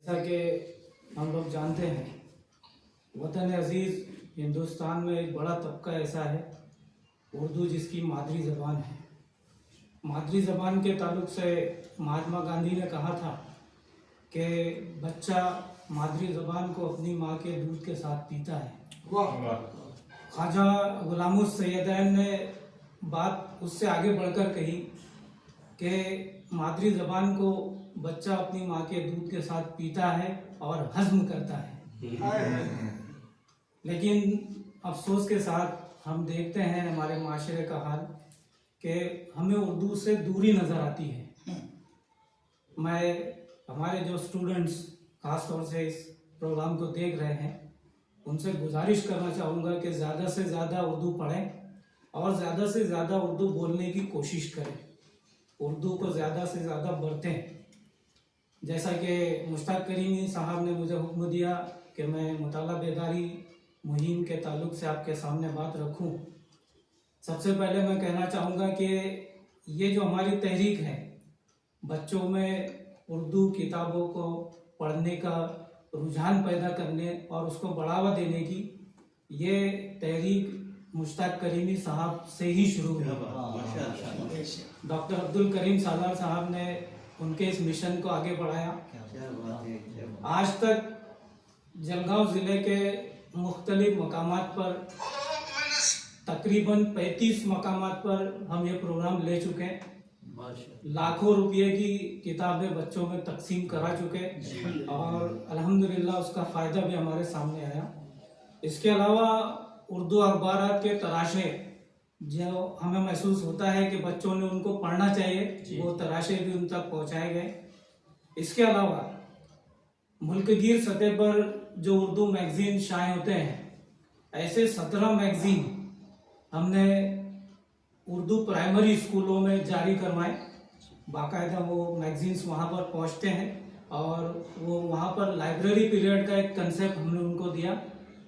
जैसा कि हम लोग जानते हैं, वतन अजीज़ हिंदुस्तान में एक बड़ा तबका ऐसा है उर्दू जिसकी मादरी ज़बान है। मादरी ज़बान के ताल्लुक से महात्मा गांधी ने कहा था कि बच्चा मादरी ज़बान को अपनी माँ के दूध के साथ पीता है। ख्वाजा गुलामुस सैयदैन ने बात उससे आगे बढ़कर कही कि मादरी ज़बान को बच्चा अपनी माँ के दूध के साथ पीता है और हज़्म करता है। लेकिन अफसोस के साथ हम देखते हैं हमारे माशरे का हाल कि हमें उर्दू से दूरी नज़र आती है। मैं हमारे जो स्टूडेंट्स ख़ास तौर से इस प्रोग्राम को देख रहे हैं उनसे गुजारिश करना चाहूँगा कि ज़्यादा से ज़्यादा उर्दू पढ़ें और ज़्यादा से ज़्यादा उर्दू बोलने की कोशिश करें, उर्दू को ज़्यादा से ज़्यादा बरतें। जैसा कि मुश्ताक करीमी साहब ने मुझे हुक्म दिया कि मैं मुताला बेदारी मुहिम के ताल्लुक से आपके सामने बात रखूं। सबसे पहले मैं कहना चाहूँगा कि ये जो हमारी तहरीक है बच्चों में उर्दू किताबों को पढ़ने का रुझान पैदा करने और उसको बढ़ावा देने की, ये तहरीक मुश्ताक करीमी साहब से ही शुरू हुई। डॉक्टर अब्दुल करीम सालार साहब ने उनके इस मिशन को आगे बढ़ाया। आज तक जलगांव ज़िले के मुख्तलिफ मकामात पर तकरीबन 35 मकामात पर हम ये प्रोग्राम ले चुके हैं। लाखों रुपये की किताबें बच्चों में तकसीम करा चुके और अल्हम्दुलिल्लाह उसका फ़ायदा भी हमारे सामने आया। इसके अलावा उर्दू अखबारात के तराशे जो हमें महसूस होता है कि बच्चों ने उनको पढ़ना चाहिए, वो तराशे भी उन तक पहुंचाए गए। इसके अलावा मुल्कगीर सतह पर जो उर्दू मैगज़ीन शाये होते हैं, ऐसे 17 मैगज़ीन हमने उर्दू प्राइमरी स्कूलों में जारी करवाए। बाकायदा वो मैगज़ीन्स वहाँ पर पहुँचते हैं और वो वहाँ पर लाइब्रेरी पीरियड का एक कंसेप्ट हमने उनको दिया।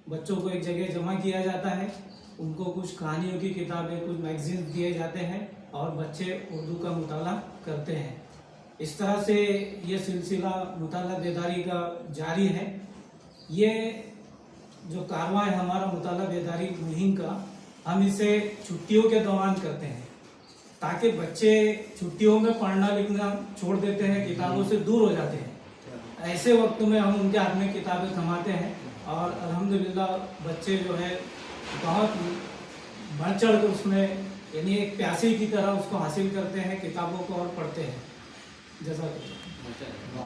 बच्चों को एक जगह जमा किया जाता है, उनको कुछ कहानियों की किताबें, कुछ मैगज़ीन दिए जाते हैं और बच्चे उर्दू का मुताला करते हैं। इस तरह से ये सिलसिला मुताला बेदारी का जारी है। ये जो कारवां है हमारा मुताला बेदारी मुहिम का, हम इसे छुट्टियों के दौरान करते हैं ताकि बच्चे छुट्टियों में पढ़ना लिखना छोड़ देते हैं, किताबों से दूर हो जाते हैं। ऐसे वक्त में हम उनके हाथ में किताबें थमाते हैं और अल्हम्दुलिल्लाह बच्चे जो है बहुत बढ़ चढ़ कर उसमें यानी एक प्यासे की तरह उसको हासिल करते हैं, किताबों को और पढ़ते हैं। जज़ाकल्लाह।